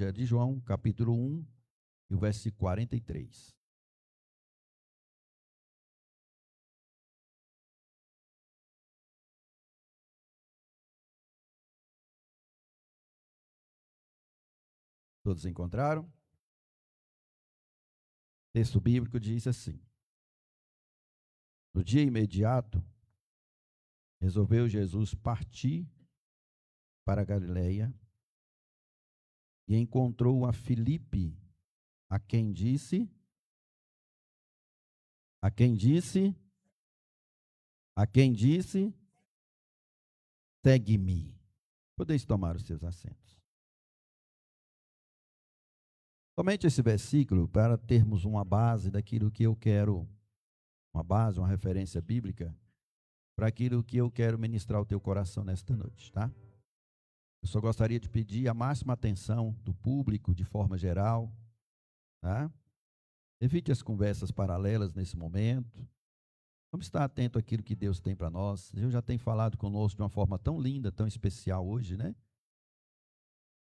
Evangelho de João, capítulo 1, e o versículo 43. Todos encontraram? O texto bíblico diz assim: no dia imediato, resolveu Jesus partir para a Galileia e encontrou a Filipe, a quem disse, a quem disse, a quem disse, segue-me. Podeis tomar os seus assentos. Somente esse versículo para termos uma base daquilo que eu quero, uma base, uma referência bíblica para aquilo que eu quero ministrar ao teu coração nesta noite, tá? Eu só gostaria de pedir a máxima atenção do público de forma geral, tá? Evite as conversas paralelas nesse momento. Vamos estar atento àquilo que Deus tem para nós. Deus já tem falado conosco de uma forma tão linda, tão especial hoje, né?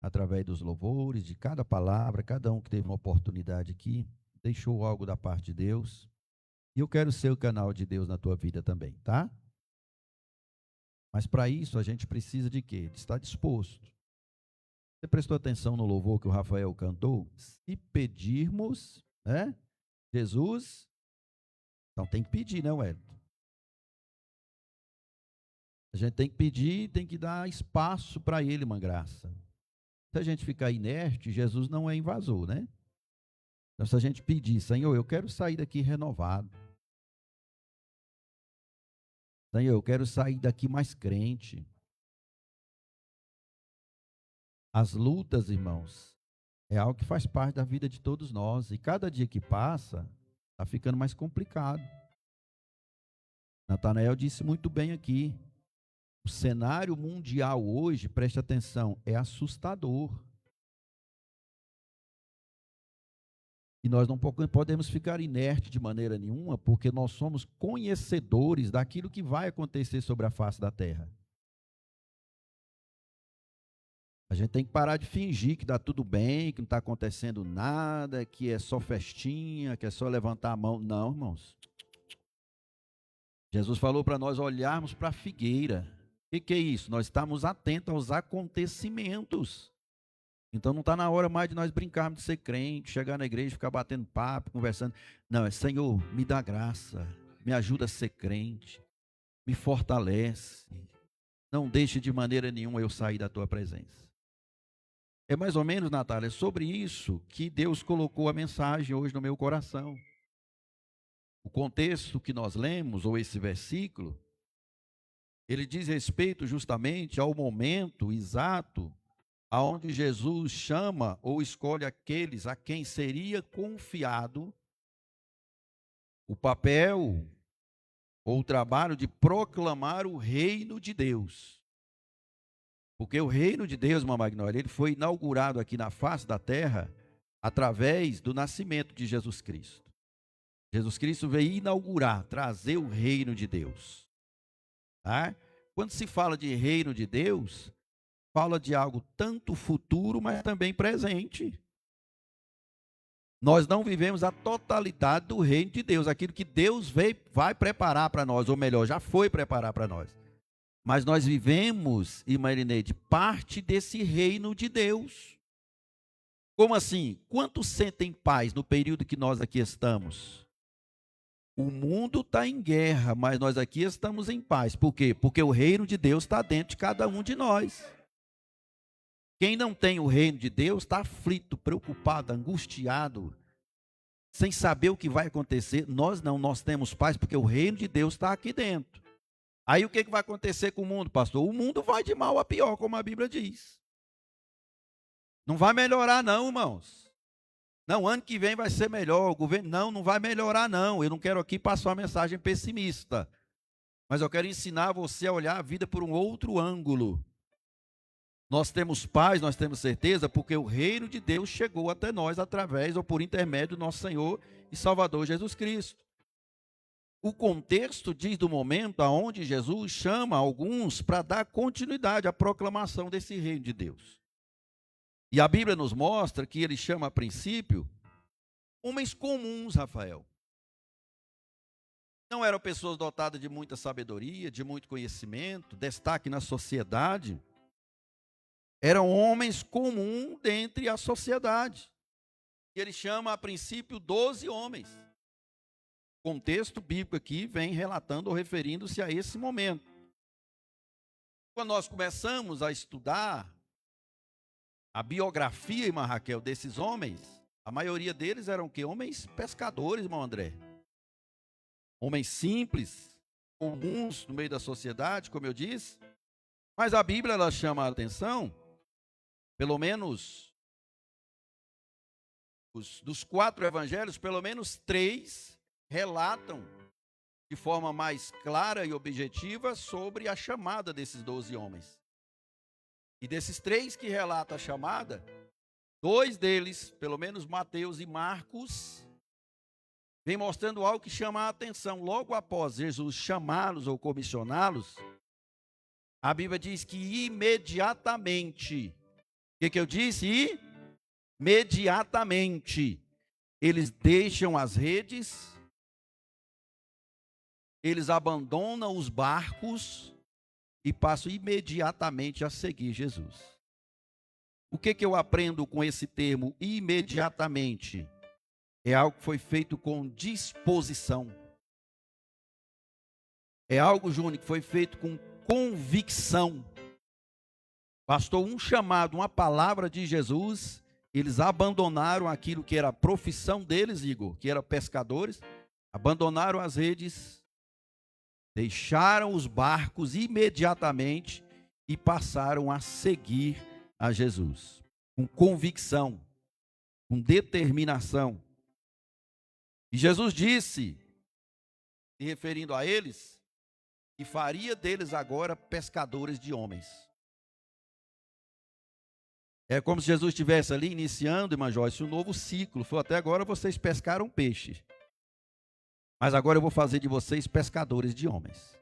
Através dos louvores, de cada palavra, cada um que teve uma oportunidade aqui, deixou algo da parte de Deus. E eu quero ser o canal de Deus na tua vida também, tá? Mas para isso a gente precisa de quê? De estar disposto. Você prestou atenção no louvor que o Rafael cantou? Se pedirmos, né? Jesus, então tem que pedir, né, Wellington? A gente tem que pedir, tem que dar espaço para ele, uma graça. Se a gente ficar inerte, Jesus não é invasor, né? Então, se a gente pedir, Senhor, eu quero sair daqui renovado. Senhor, eu quero sair daqui mais crente. As lutas, irmãos, é algo que faz parte da vida de todos nós. E cada dia que passa, está ficando mais complicado. Natanael disse muito bem aqui. O cenário mundial hoje, preste atenção, é assustador. E nós não podemos ficar inertes de maneira nenhuma, porque nós somos conhecedores daquilo que vai acontecer sobre a face da terra. A gente tem que parar de fingir que está tudo bem, que não está acontecendo nada, que é só festinha, que é só levantar a mão. Não, irmãos. Jesus falou para nós olharmos para a figueira. O que é isso? Nós estamos atentos aos acontecimentos. Então não está na hora mais de nós brincarmos de ser crente, chegar na igreja, ficar batendo papo, conversando. Não, é Senhor, me dá graça, me ajuda a ser crente, me fortalece. Não deixe de maneira nenhuma eu sair da tua presença. É mais ou menos, Natália, sobre isso que Deus colocou a mensagem hoje no meu coração. O contexto que nós lemos, ou esse versículo, ele diz respeito justamente ao momento exato aonde Jesus chama ou escolhe aqueles a quem seria confiado o papel ou o trabalho de proclamar o reino de Deus. Porque o reino de Deus, irmã Magnólia, ele foi inaugurado aqui na face da terra através do nascimento de Jesus Cristo. Jesus Cristo veio inaugurar, trazer o reino de Deus. Tá? Quando se fala de reino de Deus, fala de algo tanto futuro, mas também presente. Nós não vivemos a totalidade do reino de Deus, aquilo que Deus vai preparar para nós, ou melhor, já foi preparar para nós. Mas nós vivemos, irmã Irineide, parte desse reino de Deus. Como assim? Quantos sentem paz no período que nós aqui estamos? O mundo está em guerra, mas nós aqui estamos em paz. Por quê? Porque o reino de Deus está dentro de cada um de nós. Quem não tem o reino de Deus está aflito, preocupado, angustiado, sem saber o que vai acontecer. Nós não, nós temos paz porque o reino de Deus está aqui dentro. Aí o que vai acontecer com o mundo, pastor? O mundo vai de mal a pior, como a Bíblia diz. Não vai melhorar não, irmãos. Não, ano que vem vai ser melhor, o governo, não vai melhorar não. Eu não quero aqui passar uma mensagem pessimista, mas eu quero ensinar você a olhar a vida por um outro ângulo. Nós temos paz, nós temos certeza, porque o reino de Deus chegou até nós através ou por intermédio do nosso Senhor e Salvador Jesus Cristo. O contexto diz do momento aonde Jesus chama alguns para dar continuidade à proclamação desse reino de Deus. E a Bíblia nos mostra que ele chama a princípio homens comuns, Rafael. Não eram pessoas dotadas de muita sabedoria, de muito conhecimento, destaque na sociedade. Eram homens comuns dentre a sociedade. E ele chama a princípio 12 homens. O contexto bíblico aqui vem relatando ou referindo-se a esse momento. Quando nós começamos a estudar a biografia, irmã Raquel, desses homens, a maioria deles eram o quê? Homens pescadores, irmão André. Homens simples, comuns no meio da sociedade, como eu disse. Mas a Bíblia, ela chama a atenção, pelo menos, dos 4 evangelhos, pelo menos 3 relatam de forma mais clara e objetiva sobre a chamada desses 12 homens. E desses 3 que relatam a chamada, 2 deles, pelo menos Mateus e Marcos, vem mostrando algo que chama a atenção. Logo após Jesus chamá-los ou comissioná-los, a Bíblia diz que imediatamente, o que eu disse? Imediatamente, eles deixam as redes, eles abandonam os barcos e passam imediatamente a seguir Jesus. O que eu aprendo com esse termo imediatamente? É algo que foi feito com disposição. É algo, Júnior, que foi feito com convicção. Bastou um chamado, uma palavra de Jesus, eles abandonaram aquilo que era a profissão deles, Igor, que era pescadores, abandonaram as redes, deixaram os barcos imediatamente e passaram a seguir a Jesus, com convicção, com determinação. E Jesus disse, se referindo a eles, que faria deles agora pescadores de homens. É como se Jesus estivesse ali iniciando, irmã Joyce, um novo ciclo. Foi até agora vocês pescaram peixe, mas agora eu vou fazer de vocês pescadores de homens.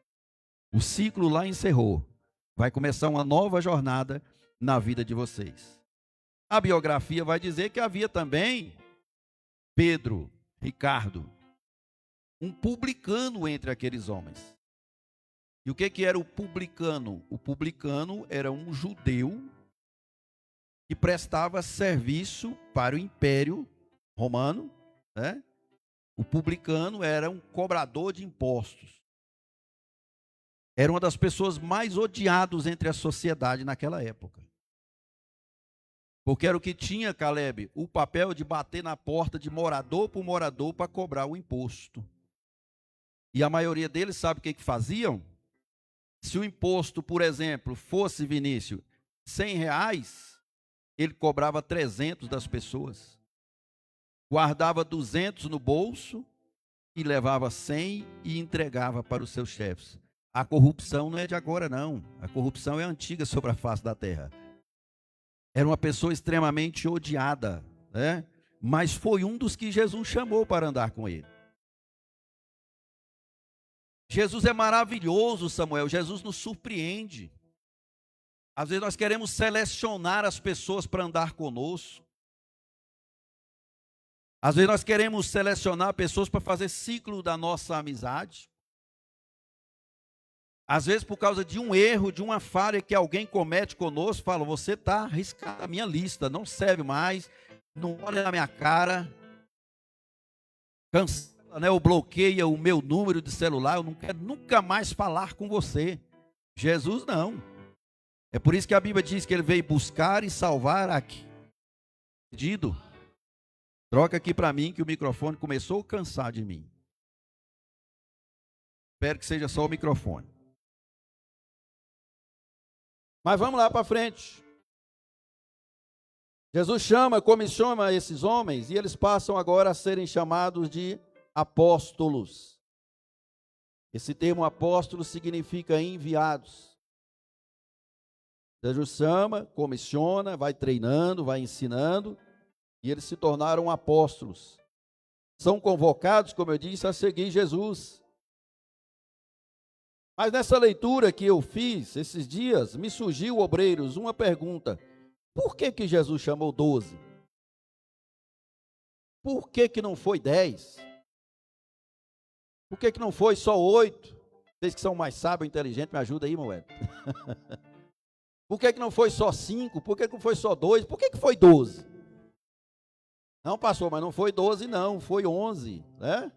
O ciclo lá encerrou. Vai começar uma nova jornada na vida de vocês. A biografia vai dizer que havia também Pedro, Ricardo, um publicano entre aqueles homens. E o que era o publicano? O publicano era um judeu que prestava serviço para o Império Romano, né? O publicano era um cobrador de impostos. Era uma das pessoas mais odiadas entre a sociedade naquela época. Porque era o que tinha, Caleb, o papel de bater na porta de morador por morador para cobrar o imposto. E a maioria deles, sabe o que faziam? Se o imposto, por exemplo, fosse, Vinícius, R$100, ele cobrava 300 das pessoas. Guardava 200 no bolso e levava 100 e entregava para os seus chefes. A corrupção não é de agora, não. A corrupção é antiga sobre a face da terra. Era uma pessoa extremamente odiada, né? Mas foi um dos que Jesus chamou para andar com ele. Jesus é maravilhoso, Samuel. Jesus nos surpreende. Às vezes nós queremos selecionar as pessoas para andar conosco. Às vezes nós queremos selecionar pessoas para fazer ciclo da nossa amizade. Às vezes por causa de um erro, de uma falha que alguém comete conosco, fala, você está arriscado a minha lista, não serve mais, não olha na minha cara, cancela, né, ou bloqueia o meu número de celular, eu não quero nunca mais falar com você. Jesus não. É por isso que a Bíblia diz que ele veio buscar e salvar aqui. Perdido. Troca aqui para mim que o microfone começou a cansar de mim. Espero que seja só o microfone. Mas vamos lá para frente. Jesus comissiona esses homens e eles passam agora a serem chamados de apóstolos. Esse termo apóstolo significa enviados. Jesus chama, comissiona, vai treinando, vai ensinando e eles se tornaram apóstolos. São convocados, como eu disse, a seguir Jesus. Mas nessa leitura que eu fiz esses dias, me surgiu, obreiros, uma pergunta. Por que Jesus chamou 12? Por que não foi 10? Por que não foi só 8? Vocês que são mais sábios e inteligentes, me ajudem aí, Moeda. Por que não foi só 5? Por que não foi só 2? Por que foi 12? Não, pastor, mas não foi 12 não, foi 11, né?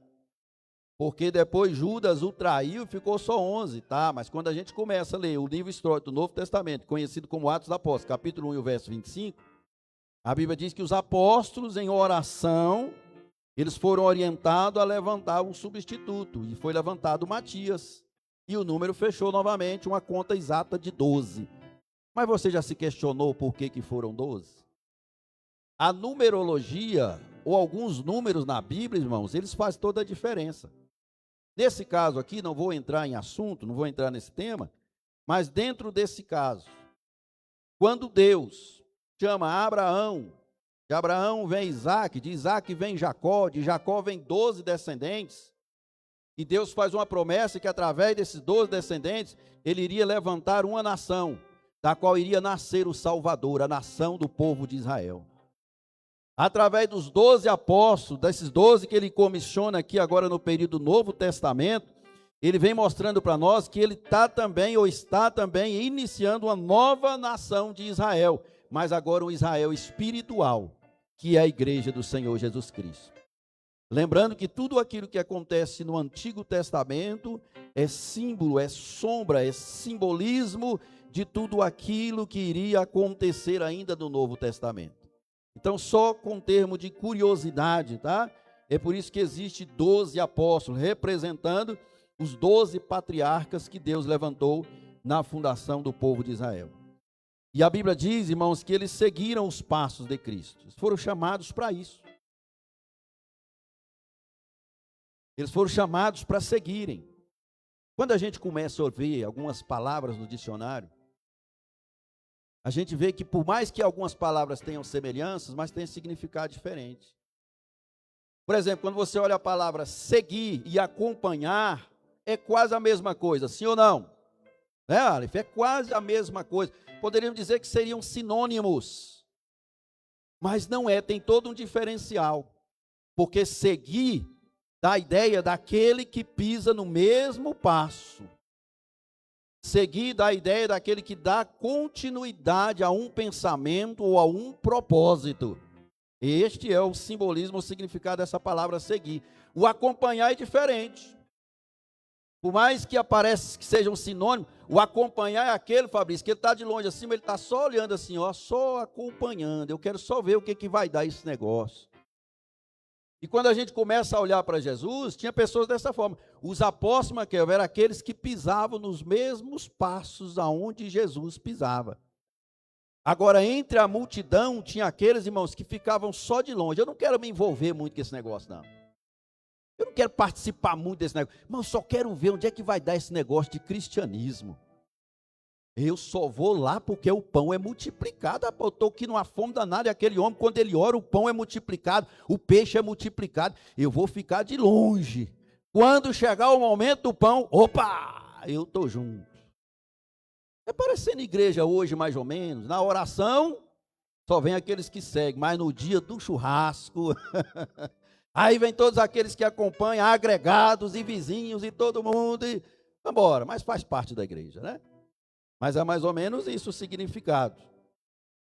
Porque depois Judas o traiu e ficou só 11, tá? Mas quando a gente começa a ler o livro histórico do Novo Testamento, conhecido como Atos dos Apóstolos, capítulo 1 e o verso 25, a Bíblia diz que os apóstolos em oração, eles foram orientados a levantar um substituto, e foi levantado Matias, e o número fechou novamente, uma conta exata de 12. Mas você já se questionou por que foram 12? A numerologia, ou alguns números na Bíblia, irmãos, eles fazem toda a diferença. Nesse caso aqui, não vou entrar em assunto, não vou entrar nesse tema, mas dentro desse caso, quando Deus chama Abraão, de Abraão vem Isaac, de Isaac vem Jacó, de Jacó vem 12 descendentes, e Deus faz uma promessa que através desses 12 descendentes, ele iria levantar uma nação, da qual iria nascer o Salvador, a nação do povo de Israel. Através dos 12 apóstolos, desses 12 que ele comissiona aqui agora no período do Novo Testamento, ele vem mostrando para nós que ele está também iniciando uma nova nação de Israel, mas agora um Israel espiritual, que é a igreja do Senhor Jesus Cristo. Lembrando que tudo aquilo que acontece no Antigo Testamento é símbolo, é sombra, é simbolismo de tudo aquilo que iria acontecer ainda no Novo Testamento. Então, só com termo de curiosidade, tá? É por isso que existe 12 apóstolos, representando os 12 patriarcas que Deus levantou na fundação do povo de Israel. E a Bíblia diz, irmãos, que eles seguiram os passos de Cristo. Eles foram chamados para isso. Eles foram chamados para seguirem. Quando a gente começa a ouvir algumas palavras no dicionário, a gente vê que por mais que algumas palavras tenham semelhanças, mas tem significado diferente. Por exemplo, quando você olha a palavra seguir e acompanhar, é quase a mesma coisa, sim ou não? Né, Aleph? É quase a mesma coisa. Poderíamos dizer que seriam sinônimos, mas não é, tem todo um diferencial, porque seguir dá a ideia daquele que pisa no mesmo passo. Seguir dá a ideia daquele que dá continuidade a um pensamento ou a um propósito. Este é o simbolismo, o significado dessa palavra seguir. O acompanhar é diferente. Por mais que apareça que seja um sinônimo, o acompanhar é aquele, Fabrício, que ele está de longe assim, mas ele está só olhando assim, ó, só acompanhando. Eu quero só ver o que vai dar esse negócio. E quando a gente começa a olhar para Jesus, tinha pessoas dessa forma. Os apóstolos, Maquel, eram aqueles que pisavam nos mesmos passos aonde Jesus pisava. Agora, entre a multidão, tinha aqueles, irmãos, que ficavam só de longe. Eu não quero me envolver muito com esse negócio, não. Eu não quero participar muito desse negócio. Mas eu só quero ver onde é que vai dar esse negócio de cristianismo. Eu só vou lá porque o pão é multiplicado. Eu estou aqui numa fome danada. E aquele homem, quando ele ora, o pão é multiplicado, o peixe é multiplicado. Eu vou ficar de longe. Quando chegar o momento do pão, opa, eu estou junto. É parecendo igreja hoje, mais ou menos. Na oração, só vem aqueles que seguem. Mas no dia do churrasco, aí vem todos aqueles que acompanham, agregados e vizinhos e todo mundo. E vamos embora, mas faz parte da igreja, né? Mas é mais ou menos isso o significado.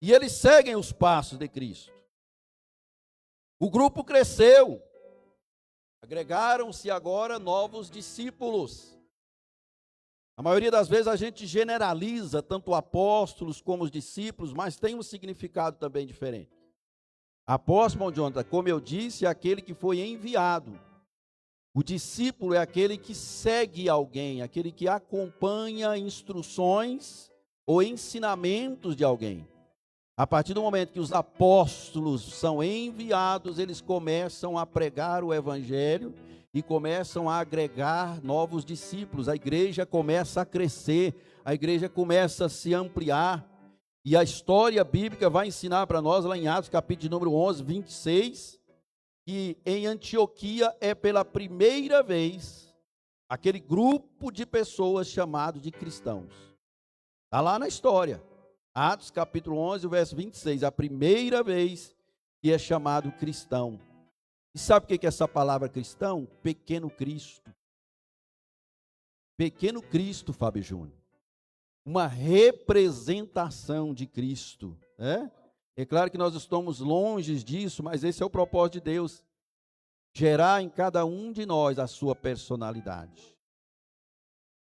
E eles seguem os passos de Cristo. O grupo cresceu. Agregaram-se agora novos discípulos. A maioria das vezes a gente generaliza tanto apóstolos como os discípulos, mas tem um significado também diferente. Apóstolo, Jonathan, como eu disse, é aquele que foi enviado. O discípulo é aquele que segue alguém, aquele que acompanha instruções ou ensinamentos de alguém. A partir do momento que os apóstolos são enviados, eles começam a pregar o evangelho e começam a agregar novos discípulos. A igreja começa a crescer, a igreja começa a se ampliar. E a história bíblica vai ensinar para nós, lá em Atos, capítulo número 11, 26, que em Antioquia é pela primeira vez aquele grupo de pessoas chamado de cristãos. Está lá na história. Atos capítulo 11, o verso 26, a primeira vez que é chamado cristão. E sabe o que é essa palavra cristão? Pequeno Cristo. Pequeno Cristo, Fábio Júnior. Uma representação de Cristo. É claro que nós estamos longe disso, mas esse é o propósito de Deus. Gerar em cada um de nós a sua personalidade.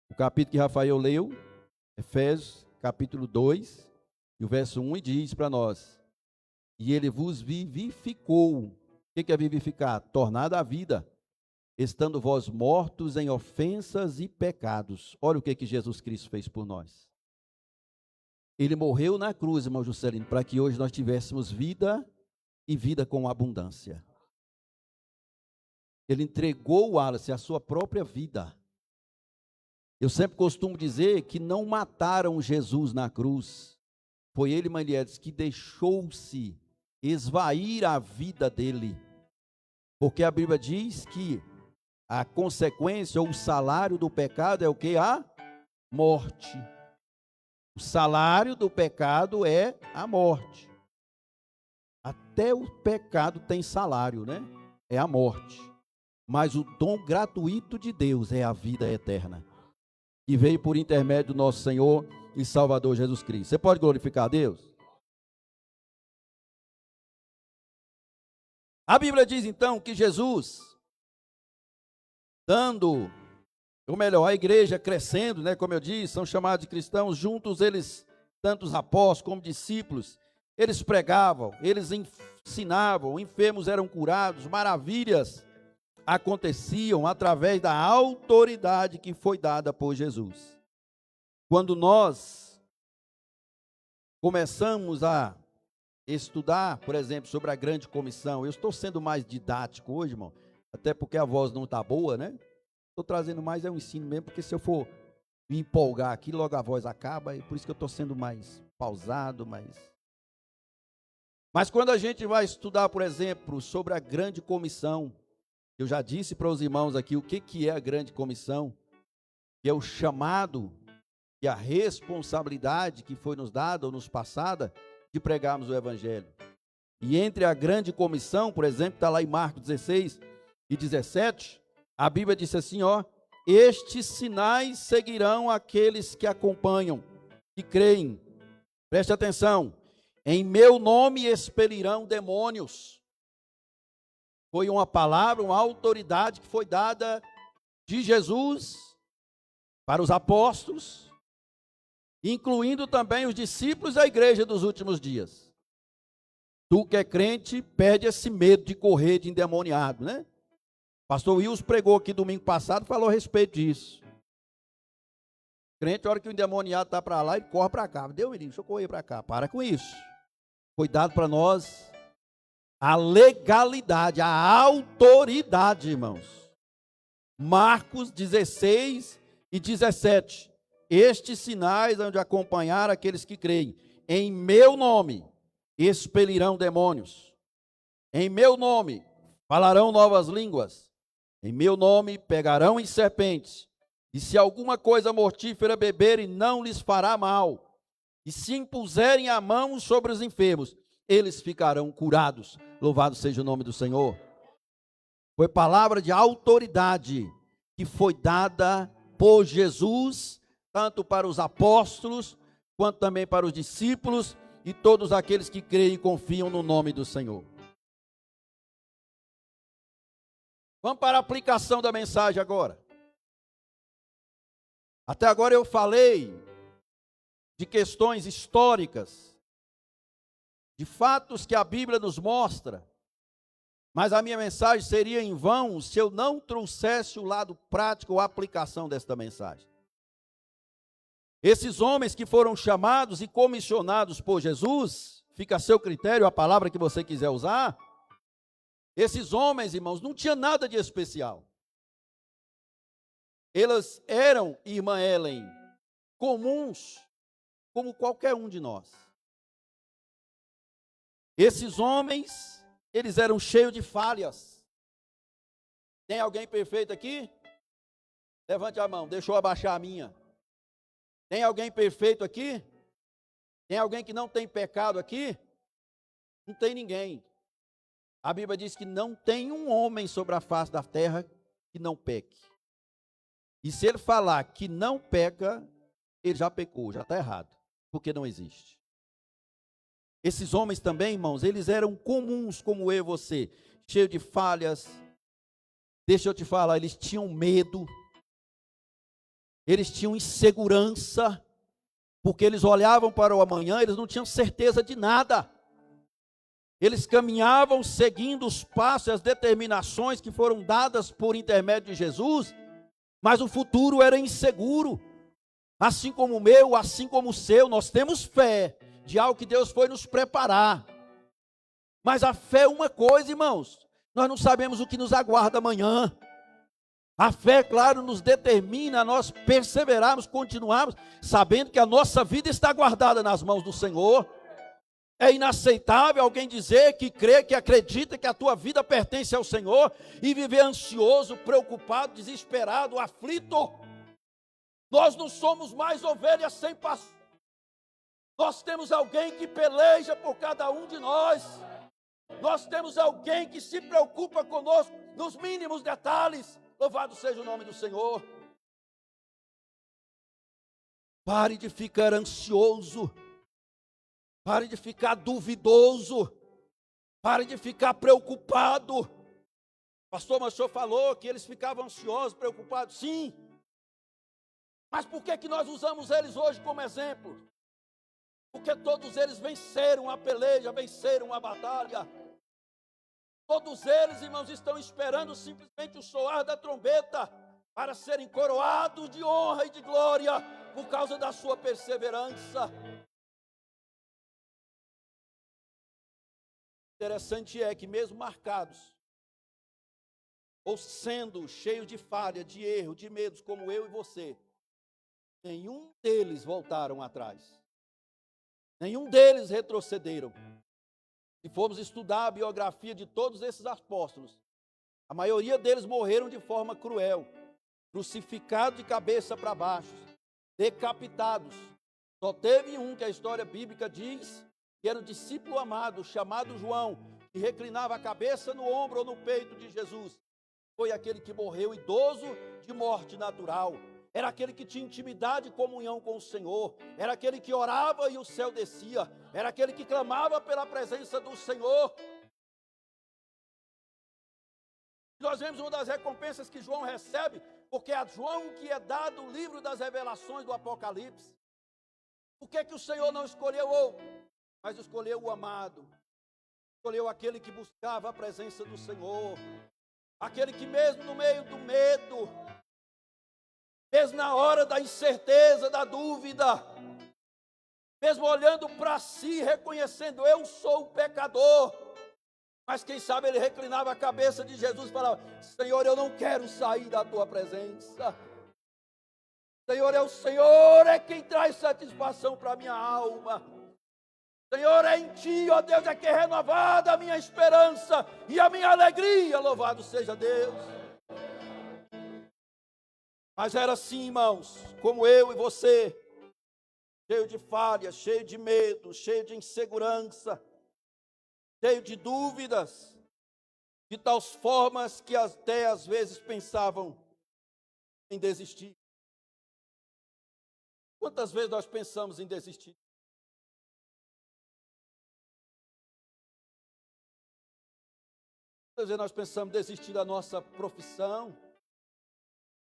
O capítulo que Rafael leu, Efésios capítulo 2, e o verso 1, e diz para nós: e ele vos vivificou. O que é vivificar? Tornar à vida, estando vós mortos em ofensas e pecados. Olha o que Jesus Cristo fez por nós. Ele morreu na cruz, irmão Juscelino, para que hoje nós tivéssemos vida e vida com abundância. Ele entregou, Wallace, a sua própria vida. Eu sempre costumo dizer que não mataram Jesus na cruz. Foi ele, Maniedes, que deixou-se esvair a vida dele. Porque a Bíblia diz que a consequência ou o salário do pecado é o que? A morte. O salário do pecado é a morte. Até o pecado tem salário, né? É a morte. Mas o dom gratuito de Deus é a vida eterna, que veio por intermédio do nosso Senhor e Salvador Jesus Cristo. Você pode glorificar a Deus? A Bíblia diz então que Jesus, ou melhor, a igreja crescendo, né, como eu disse, são chamados de cristãos, juntos eles, tanto os apóstolos como discípulos, eles pregavam, eles ensinavam, enfermos eram curados, maravilhas aconteciam através da autoridade que foi dada por Jesus. Quando nós começamos a estudar, por exemplo, sobre a grande comissão, eu estou sendo mais didático hoje, irmão, até porque a voz não está boa, né? Estou trazendo mais um ensino mesmo, porque se eu for me empolgar aqui, logo a voz acaba, e por isso que eu estou sendo mais pausado, Mas quando a gente vai estudar, por exemplo, sobre a grande comissão, eu já disse para os irmãos aqui o que é a grande comissão, que é o chamado e a responsabilidade que foi nos dada ou nos passada de pregarmos o evangelho. E entre a grande comissão, por exemplo, está lá em Marcos 16 e 17, a Bíblia disse assim, estes sinais seguirão aqueles que acompanham, que creem. Preste atenção, em meu nome expelirão demônios. Foi uma palavra, uma autoridade que foi dada de Jesus para os apóstolos, incluindo também os discípulos da igreja dos últimos dias. Tu que é crente, perde esse medo de correr de endemoniado, né? Pastor Wilson pregou aqui domingo passado, falou a respeito disso. Crente, a hora que o endemoniado está para lá, ele corre para cá. Deus me livre, deixa eu correr para cá. Para com isso. Foi dado para nós a legalidade, a autoridade, irmãos. Marcos 16 e 17. Estes sinais hão de acompanhar aqueles que creem. Em meu nome expelirão demônios. Em meu nome falarão novas línguas. Em meu nome pegarão em serpentes. E se alguma coisa mortífera beberem, não lhes fará mal. E se impuserem a mão sobre os enfermos, eles ficarão curados. Louvado seja o nome do Senhor. Foi palavra de autoridade que foi dada por Jesus, tanto para os apóstolos, quanto também para os discípulos e todos aqueles que creem e confiam no nome do Senhor. Vamos para a aplicação da mensagem agora. Até agora eu falei de questões históricas, de fatos que a Bíblia nos mostra, mas a minha mensagem seria em vão se eu não trouxesse o lado prático ou a aplicação desta mensagem. Esses homens que foram chamados e comissionados por Jesus, fica a seu critério a palavra que você quiser usar, esses homens, irmãos, não tinham nada de especial. Eles eram, irmã Ellen, comuns, como qualquer um de nós. Esses homens, eles eram cheios de falhas. Tem alguém perfeito aqui? Levante a mão, deixa eu abaixar a minha. Tem alguém perfeito aqui? Tem alguém que não tem pecado aqui? Não tem ninguém. A Bíblia diz que não tem um homem sobre a face da terra que não peque. E se ele falar que não peca, ele já pecou, já está errado, porque não existe. Esses homens também, irmãos, eles eram comuns como eu e você, cheios de falhas. Deixa eu te falar, eles tinham medo, eles tinham insegurança, porque eles olhavam para o amanhã, eles não tinham certeza de nada. Eles caminhavam seguindo os passos e as determinações que foram dadas por intermédio de Jesus, mas o futuro era inseguro. Assim como o meu, assim como o seu, nós temos fé de algo que Deus foi nos preparar. Mas a fé é uma coisa, irmãos, nós não sabemos o que nos aguarda amanhã. A fé, claro, nos determina a nós perseverarmos, continuarmos, sabendo que a nossa vida está guardada nas mãos do Senhor. É inaceitável alguém dizer que crê, que acredita que a tua vida pertence ao Senhor e viver ansioso, preocupado, desesperado, aflito. Nós não somos mais ovelhas sem pastor. Nós temos alguém que peleja por cada um de nós. Nós temos alguém que se preocupa conosco nos mínimos detalhes. Louvado seja o nome do Senhor. Pare de ficar ansioso. Pare de ficar duvidoso. Pare de ficar preocupado. Pastor, mas o senhor falou que eles ficavam ansiosos, preocupados. Sim. Mas por que nós usamos eles hoje como exemplo? Porque todos eles venceram a peleja, venceram a batalha. Todos eles, irmãos, estão esperando simplesmente o soar da trombeta para serem coroados de honra e de glória por causa da sua perseverança. Interessante é que mesmo marcados, ou sendo cheios de falha, de erro, de medos, como eu e você, nenhum deles voltaram atrás. Nenhum deles retrocederam. Se formos estudar a biografia de todos esses apóstolos, a maioria deles morreram de forma cruel, crucificados de cabeça para baixo, decapitados. Só teve um que a história bíblica diz que era o discípulo amado, chamado João, que reclinava a cabeça no ombro ou no peito de Jesus. Foi aquele que morreu idoso de morte natural. Era aquele que tinha intimidade e comunhão com o Senhor. Era aquele que orava e o céu descia. Era aquele que clamava pela presença do Senhor. Nós vemos uma das recompensas que João recebe, porque é a João que é dado o livro das revelações do Apocalipse. Por que o Senhor não escolheu outro, mas escolheu o amado? Escolheu aquele que buscava a presença do Senhor. Aquele que mesmo no meio do medo, mesmo na hora da incerteza, da dúvida, mesmo olhando para si, reconhecendo, eu sou o pecador, mas quem sabe ele reclinava a cabeça de Jesus e falava, Senhor, eu não quero sair da tua presença. Senhor é quem traz satisfação para a minha alma. Senhor, é em ti, ó Deus, é que é renovada a minha esperança e a minha alegria, louvado seja Deus. Mas era assim, irmãos, como eu e você, cheio de falhas, cheio de medo, cheio de insegurança, cheio de dúvidas, de tais formas que até às vezes pensavam em desistir. Quantas vezes nós pensamos em desistir? Quantas vezes nós pensamos em desistir da nossa profissão,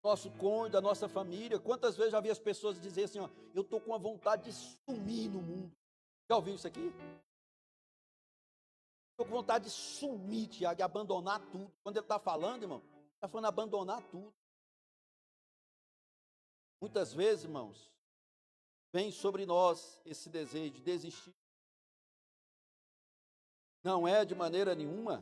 nosso cônjuge, da nossa família? Quantas vezes já vi as pessoas dizer assim, ó, eu estou com a vontade de sumir no mundo. Já ouviu isso aqui? Estou com vontade de sumir, Tiago, e abandonar tudo. Quando ele está falando, irmão, está falando abandonar tudo. Muitas vezes, irmãos, vem sobre nós esse desejo de desistir. Não é de maneira nenhuma.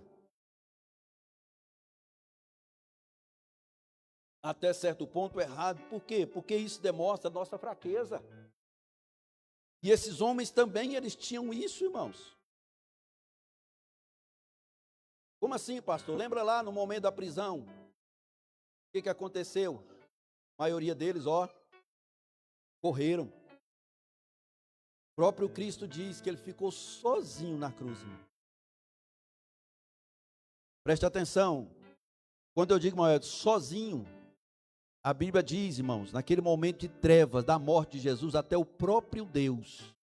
Até certo ponto errado. Por quê? Porque isso demonstra a nossa fraqueza. E esses homens também, eles tinham isso, irmãos. Como assim, pastor? Lembra lá no momento da prisão? O que aconteceu? A maioria deles, correram. O próprio Cristo diz que ele ficou sozinho na cruz, irmão. Preste atenção. Quando eu digo, irmão, sozinho, a Bíblia diz, irmãos, naquele momento de trevas, da morte de Jesus, até o próprio Deus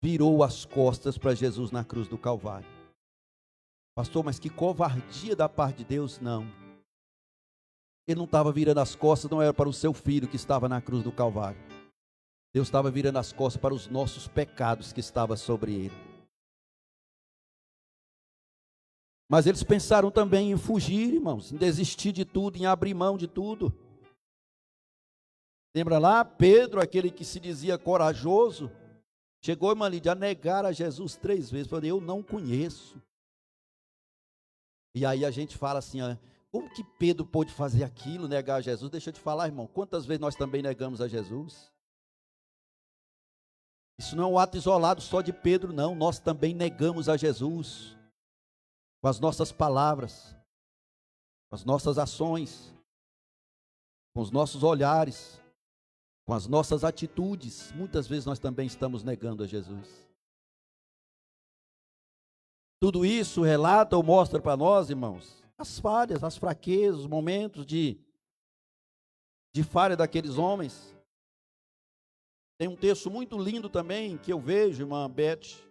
virou as costas para Jesus na cruz do Calvário. Pastor, mas que covardia da parte de Deus? Não. Ele não estava virando as costas, não era para o seu filho que estava na cruz do Calvário. Deus estava virando as costas para os nossos pecados que estavam sobre ele. Mas eles pensaram também em fugir, irmãos, em desistir de tudo, em abrir mão de tudo. Lembra lá, Pedro, aquele que se dizia corajoso, chegou, irmã Lídia, a negar a Jesus 3 vezes. Falei, eu não conheço. E aí a gente fala assim, como que Pedro pôde fazer aquilo, negar a Jesus? Deixa eu te falar, irmão, quantas vezes nós também negamos a Jesus? Isso não é um ato isolado só de Pedro, não. Nós também negamos a Jesus. Com as nossas palavras, com as nossas ações, com os nossos olhares, com as nossas atitudes. Muitas vezes nós também estamos negando a Jesus. Tudo isso relata ou mostra para nós, irmãos, as falhas, as fraquezas, os momentos de falha daqueles homens. Tem um texto muito lindo também que eu vejo, irmã Beth,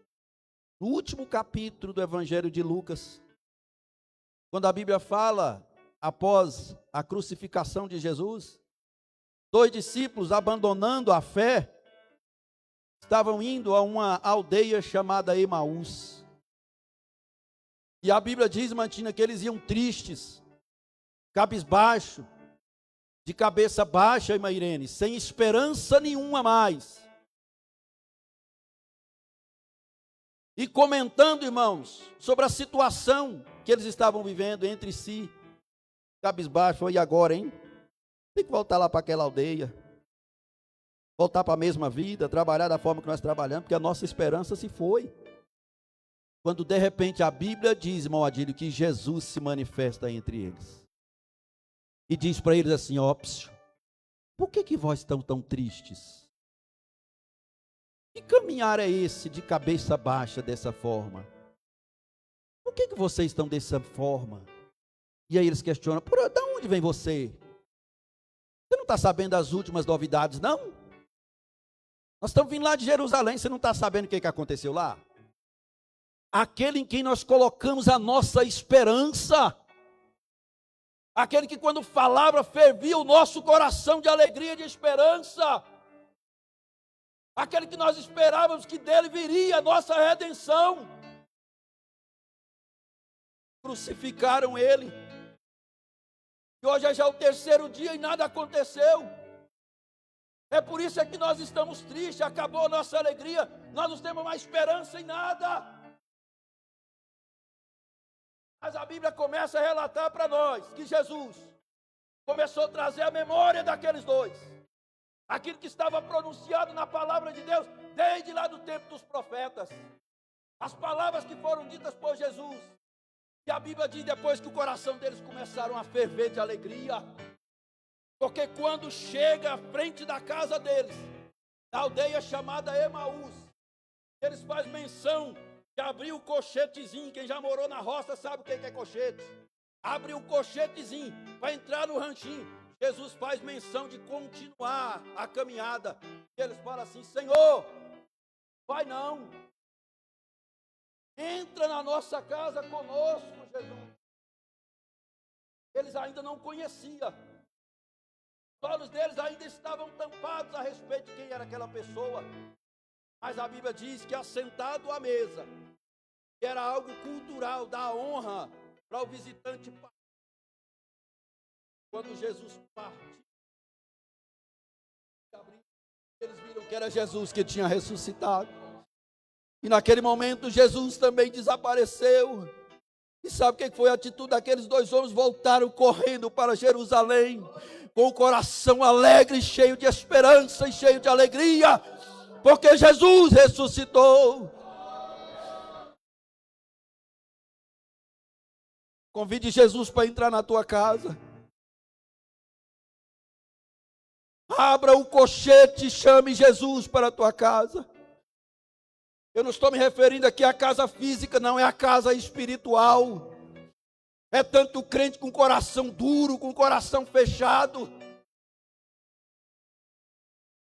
no último capítulo do Evangelho de Lucas, quando a Bíblia fala, após a crucificação de Jesus, 2 discípulos abandonando a fé, estavam indo a uma aldeia chamada Emaús. E a Bíblia diz, Mantina, que eles iam tristes, cabisbaixo, de cabeça baixa, irmã Irene, sem esperança nenhuma mais. E comentando, irmãos, sobre a situação que eles estavam vivendo entre si, cabisbaixo, e agora, hein? Tem que voltar lá para aquela aldeia, voltar para a mesma vida, trabalhar da forma que nós trabalhamos, porque a nossa esperança se foi. Quando de repente a Bíblia diz, irmão Adílio, que Jesus se manifesta entre eles. E diz para eles assim, por que vós estão tão tristes? Que caminhar é esse de cabeça baixa dessa forma? Por que vocês estão dessa forma? E aí eles questionam, de onde vem você? Você não está sabendo das últimas novidades, não? Nós estamos vindo lá de Jerusalém, você não está sabendo o que aconteceu lá? Aquele em quem nós colocamos a nossa esperança, aquele que quando falava fervia o nosso coração de alegria e de esperança, aquele que nós esperávamos que dele viria a nossa redenção. Crucificaram ele, e hoje é já o 3º dia e nada aconteceu. É por isso que nós estamos tristes, acabou a nossa alegria, nós não temos mais esperança em nada. Mas a Bíblia começa a relatar para nós que Jesus começou a trazer a memória daqueles dois, aquilo que estava pronunciado na palavra de Deus desde lá do tempo dos profetas, as palavras que foram ditas por Jesus. E a Bíblia diz depois que o coração deles começaram a ferver de alegria, porque quando chega à frente da casa deles, na aldeia chamada Emaús, eles fazem menção de abrir o cochetezinho. Quem já morou na roça sabe o que é cochete. Abre o cochetezinho para entrar no ranchinho. Jesus faz menção de continuar a caminhada. E eles falam assim, Senhor, vai não. Entra na nossa casa conosco, Jesus. Eles ainda não conheciam. Os olhos deles ainda estavam tampados a respeito de quem era aquela pessoa. Mas a Bíblia diz que assentado à mesa, que era algo cultural, da honra para o visitante. Quando Jesus partiu, eles viram que era Jesus que tinha ressuscitado. E naquele momento Jesus também desapareceu. E sabe o que foi a atitude daqueles 2 homens? Voltaram correndo para Jerusalém, com o coração alegre, cheio de esperança e cheio de alegria, porque Jesus ressuscitou. Convide Jesus para entrar na tua casa. Abra o colchete e chame Jesus para a tua casa. Eu não estou me referindo aqui à casa física, não, é a casa espiritual. É tanto crente com coração duro, com coração fechado.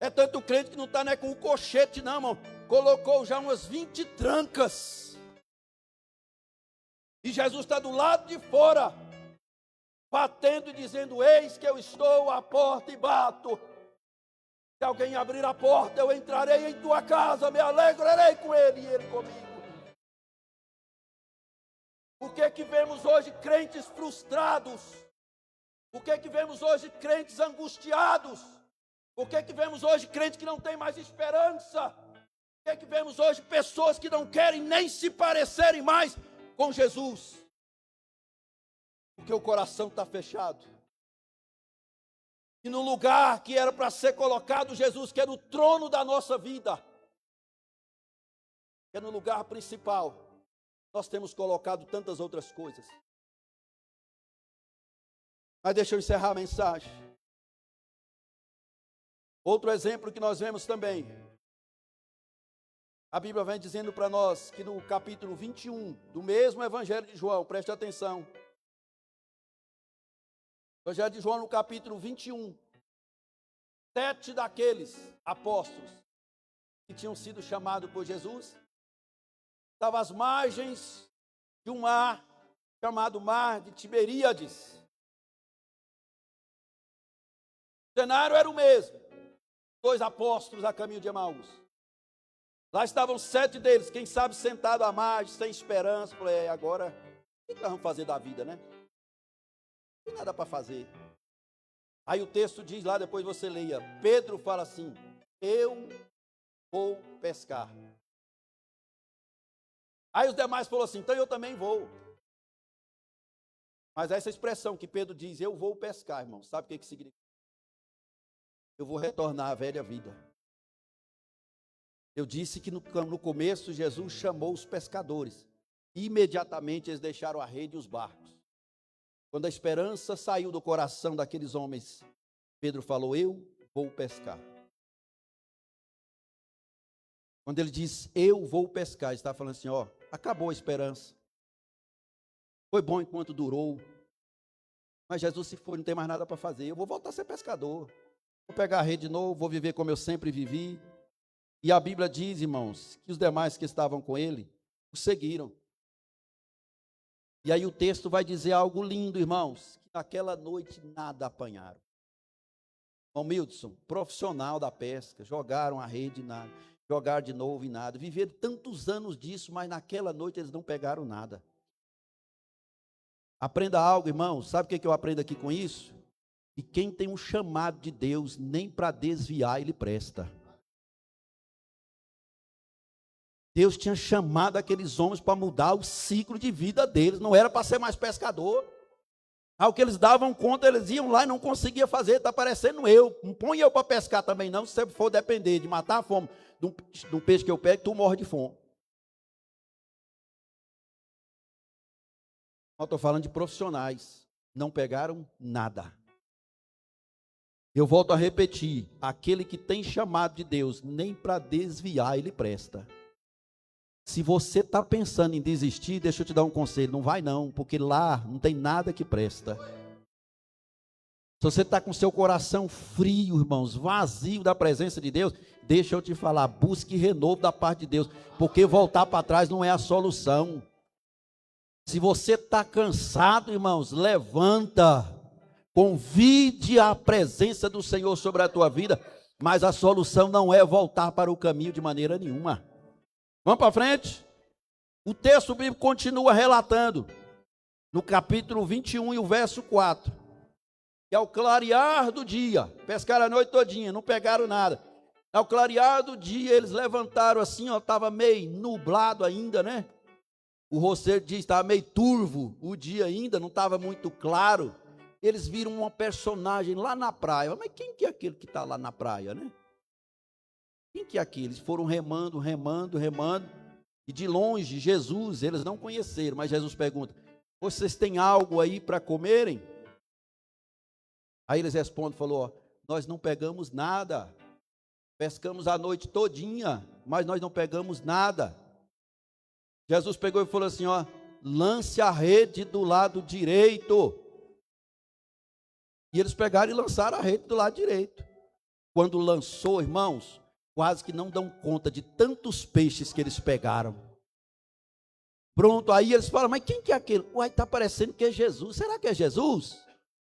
É tanto crente que não está com o colchete, não, irmão. Colocou já umas 20 trancas. E Jesus está do lado de fora, batendo e dizendo: eis que eu estou à porta e bato. Se alguém abrir a porta, eu entrarei em tua casa, me alegrarei com ele e ele comigo. Por que que vemos hoje crentes frustrados? Por que que vemos hoje crentes angustiados? Por que que vemos hoje crentes que não tem mais esperança? Por que que vemos hoje pessoas que não querem nem se parecerem mais com Jesus? Porque o coração está fechado. E no lugar que era para ser colocado Jesus, que é no trono da nossa vida, que é no lugar principal, nós temos colocado tantas outras coisas. Mas deixa eu encerrar a mensagem. Outro exemplo que nós vemos também. A Bíblia vem dizendo para nós que no capítulo 21 do mesmo Evangelho de João, preste atenção. Evangelho de João no capítulo 21. 7 daqueles apóstolos que tinham sido chamados por Jesus estavam às margens de um mar chamado Mar de Tiberíades. O cenário era o mesmo. 2 apóstolos a caminho de Emaús. Lá estavam 7 deles, quem sabe sentados à margem, sem esperança. Falei, agora, o que nós vamos fazer da vida, né? Não tem nada para fazer. Aí o texto diz lá, depois você leia, Pedro fala assim: eu vou pescar. Aí os demais falaram assim: então eu também vou. Mas essa expressão que Pedro diz, eu vou pescar, irmão, sabe o que significa? Eu vou retornar à velha vida. Eu disse que no começo Jesus chamou os pescadores. Imediatamente eles deixaram a rede e os barcos. Quando a esperança saiu do coração daqueles homens, Pedro falou: eu vou pescar. Quando ele diz, eu vou pescar, ele está falando assim, ó, acabou a esperança. Foi bom enquanto durou. Mas Jesus se foi, não tem mais nada para fazer. Eu vou voltar a ser pescador. Vou pegar a rede de novo, vou viver como eu sempre vivi. E a Bíblia diz, irmãos, que os demais que estavam com ele o seguiram. E aí o texto vai dizer algo lindo, irmãos, que naquela noite nada apanharam. Irmão Mildson, profissional da pesca, jogaram a rede e nada, jogaram de novo e nada, viveram tantos anos disso, mas naquela noite eles não pegaram nada. Aprenda algo, irmãos, sabe o que eu aprendo aqui com isso? Que quem tem um chamado de Deus, nem para desviar ele presta. Deus tinha chamado aqueles homens para mudar o ciclo de vida deles, não era para ser mais pescador. Ao que eles davam conta, eles iam lá e não conseguiam fazer, está parecendo eu, não põe eu para pescar também não, se você for depender de matar a fome de um peixe que eu pego, tu morre de fome. Eu estou falando de profissionais, não pegaram nada. Eu volto a repetir, aquele que tem chamado de Deus, nem para desviar ele presta. Se você está pensando em desistir, deixa eu te dar um conselho, não vai não, porque lá não tem nada que presta. Se você está com seu coração frio, irmãos, vazio da presença de Deus, deixa eu te falar, busque renovo da parte de Deus, porque voltar para trás não é a solução. Se você está cansado, irmãos, levanta, convide a presença do Senhor sobre a tua vida, mas a solução não é voltar para o caminho de maneira nenhuma. Vamos para frente? O texto bíblico continua relatando, no capítulo 21 e o verso 4, que ao clarear do dia, pescaram a noite todinha, não pegaram nada. Ao clarear do dia, eles levantaram assim, ó, estava meio nublado ainda, né? O roceiro diz, estava meio turvo o dia ainda, não estava muito claro. Eles viram uma personagem lá na praia. Mas quem que é aquele que está lá na praia, né? Quem que é aquele? Eles foram remando, remando, remando. E de longe, Jesus, eles não conheceram. Mas Jesus pergunta, vocês têm algo aí para comerem? Aí eles respondem, falou, ó, nós não pegamos nada. Pescamos a noite todinha, mas nós não pegamos nada. Jesus pegou e falou assim, ó, lance a rede do lado direito. E eles pegaram e lançaram a rede do lado direito. Quando lançou, irmãos, quase que não dão conta de tantos peixes que eles pegaram. Pronto, aí eles falam, mas quem que é aquele? Uai, está parecendo que é Jesus. Será que é Jesus?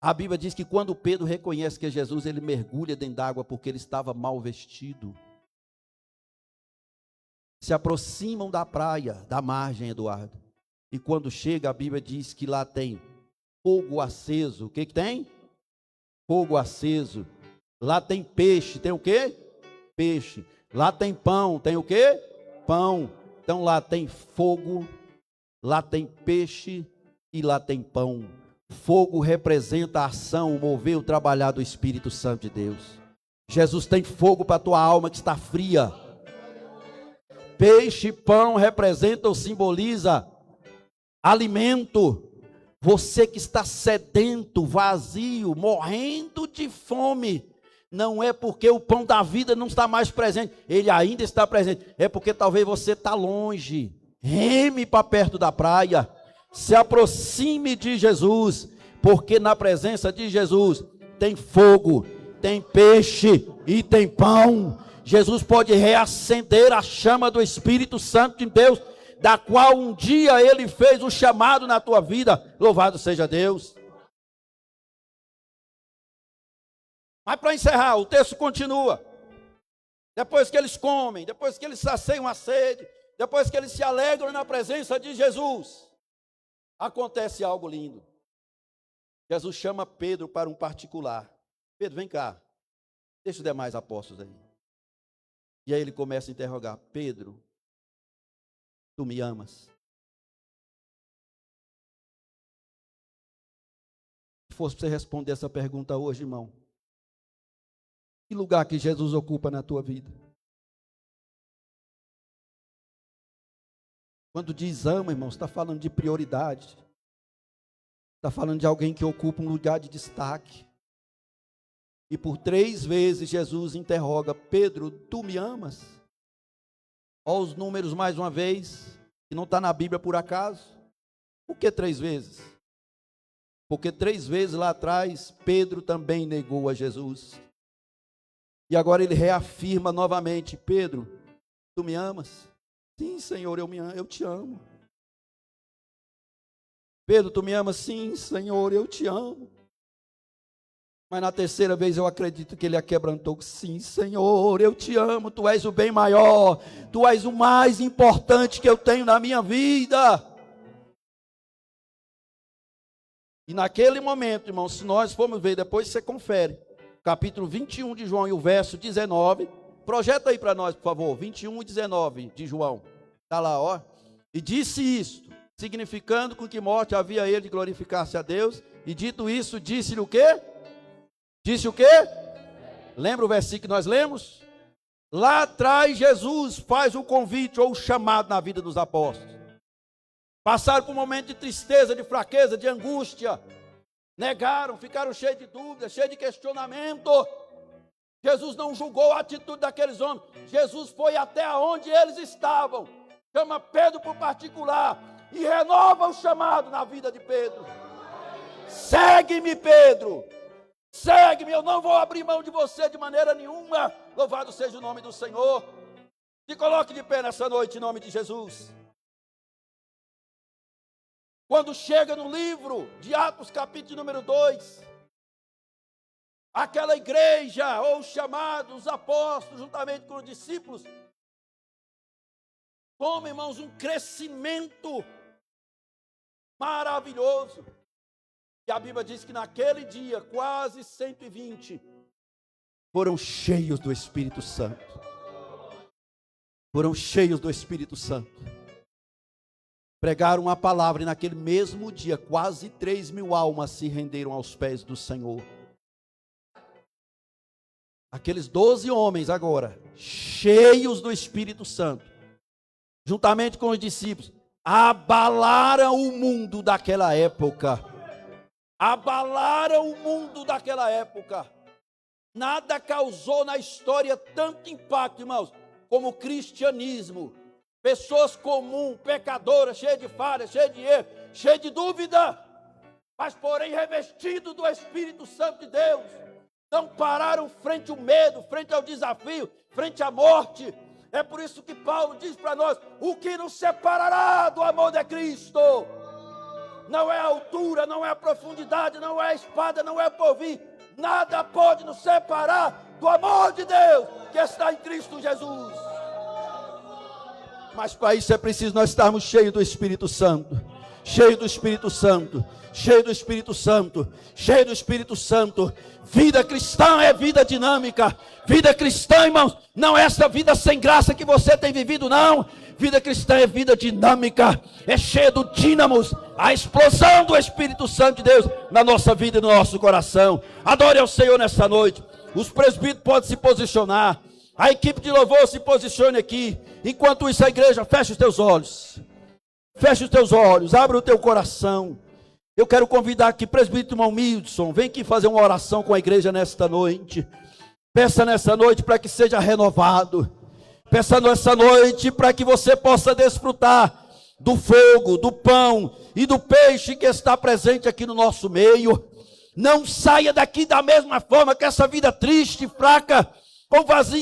A Bíblia diz que quando Pedro reconhece que é Jesus, ele mergulha dentro d'água porque ele estava mal vestido. Se aproximam da praia, da margem, Eduardo. E quando chega, a Bíblia diz que lá tem fogo aceso. O que que tem? Fogo aceso. Lá tem peixe. Tem o quê? Peixe. Lá tem pão. Tem o quê? Pão. Então lá tem fogo, lá tem peixe e lá tem pão. Fogo representa a ação, o mover, o trabalhar do Espírito Santo de Deus. Jesus tem fogo para a tua alma que está fria. Peixe e pão representa ou simboliza alimento. Você que está sedento, vazio, morrendo de fome, não é porque o pão da vida não está mais presente, ele ainda está presente, é porque talvez você está longe. Reme para perto da praia, se aproxime de Jesus, porque na presença de Jesus tem fogo, tem peixe e tem pão. Jesus pode reacender a chama do Espírito Santo de Deus, da qual um dia ele fez o chamado na tua vida. Louvado seja Deus. Mas para encerrar, o texto continua. Depois que eles comem, depois que eles saciam a sede, depois que eles se alegram na presença de Jesus, acontece algo lindo. Jesus chama Pedro para um particular. Pedro, vem cá, deixa os demais apóstolos aí. E aí ele começa a interrogar: Pedro, tu me amas? Se fosse para você responder essa pergunta hoje, irmão, que lugar que Jesus ocupa na tua vida? Quando diz ama, irmão, está falando de prioridade. Está falando de alguém que ocupa um lugar de destaque. E por 3 vezes Jesus interroga: Pedro, tu me amas? Olha os números mais uma vez, que não está na Bíblia por acaso. Por que 3 vezes? Porque 3 vezes lá atrás, Pedro também negou a Jesus. E agora ele reafirma novamente: Pedro, tu me amas? Sim, Senhor, eu te amo. Pedro, tu me amas? Sim, Senhor, eu te amo. Mas na 3ª vez eu acredito que ele aquebrantou. Sim, Senhor, eu te amo, tu és o bem maior, tu és o mais importante que eu tenho na minha vida. E naquele momento, irmão, se nós formos ver, depois você confere, capítulo 21 de João e o verso 19, projeta aí para nós, por favor, 21 e 19 de João, está lá, ó. E disse isto, significando com que morte havia ele de glorificar-se a Deus, e dito isso, disse-lhe o quê? Disse o quê? Lembra o versículo que nós lemos? Lá atrás Jesus faz o convite ou o chamado na vida dos apóstolos. Passaram por um momento de tristeza, de fraqueza, de angústia. Negaram, ficaram cheios de dúvidas, cheios de questionamento. Jesus não julgou a atitude daqueles homens. Jesus foi até onde eles estavam. Chama Pedro por particular e renova o chamado na vida de Pedro. Segue-me, Pedro. Segue-me, eu não vou abrir mão de você de maneira nenhuma. Louvado seja o nome do Senhor. Se coloque de pé nessa noite em nome de Jesus. Quando chega no livro de Atos, capítulo número 2, aquela igreja, ou os chamados apóstolos, juntamente com os discípulos, toma, irmãos, um crescimento maravilhoso. E a Bíblia diz que naquele dia, quase 120 foram cheios do Espírito Santo. Foram cheios do Espírito Santo. Pregaram a palavra e naquele mesmo dia, quase 3.000 almas se renderam aos pés do Senhor. Aqueles 12 homens agora, cheios do Espírito Santo, juntamente com os discípulos, abalaram o mundo daquela época. Abalaram o mundo daquela época. Nada causou na história tanto impacto, irmãos, como o cristianismo. Pessoas comuns, pecadoras, cheias de falhas, cheias de erro, cheias de dúvida, mas porém revestidos do Espírito Santo de Deus. Não pararam frente ao medo, frente ao desafio, frente à morte. É por isso que Paulo diz para nós: o que nos separará do amor de Cristo? Não é a altura, não é a profundidade, não é a espada, não é o porvir. Nada pode nos separar do amor de Deus que está em Cristo Jesus. Mas para isso é preciso nós estarmos cheios do Espírito Santo. Cheio do Espírito Santo. Cheio do Espírito Santo. Cheio do Espírito Santo. Vida cristã é vida dinâmica. Vida cristã, irmãos, não é essa vida sem graça que você tem vivido, não. Vida cristã é vida dinâmica. É cheia do dínamos, a explosão do Espírito Santo de Deus na nossa vida e no nosso coração. Adore ao Senhor nessa noite. Os presbíteros podem se posicionar. A equipe de louvor se posicione aqui. Enquanto isso, a igreja, fecha os teus olhos. Fecha os teus olhos, abre o teu coração. Eu quero convidar aqui, presbítero irmão Mildson, vem aqui fazer uma oração com a igreja nesta noite. Peça nessa noite para que seja renovado. Peça nessa noite para que você possa desfrutar do fogo, do pão e do peixe que está presente aqui no nosso meio. Não saia daqui da mesma forma que essa vida triste, fraca, com vazia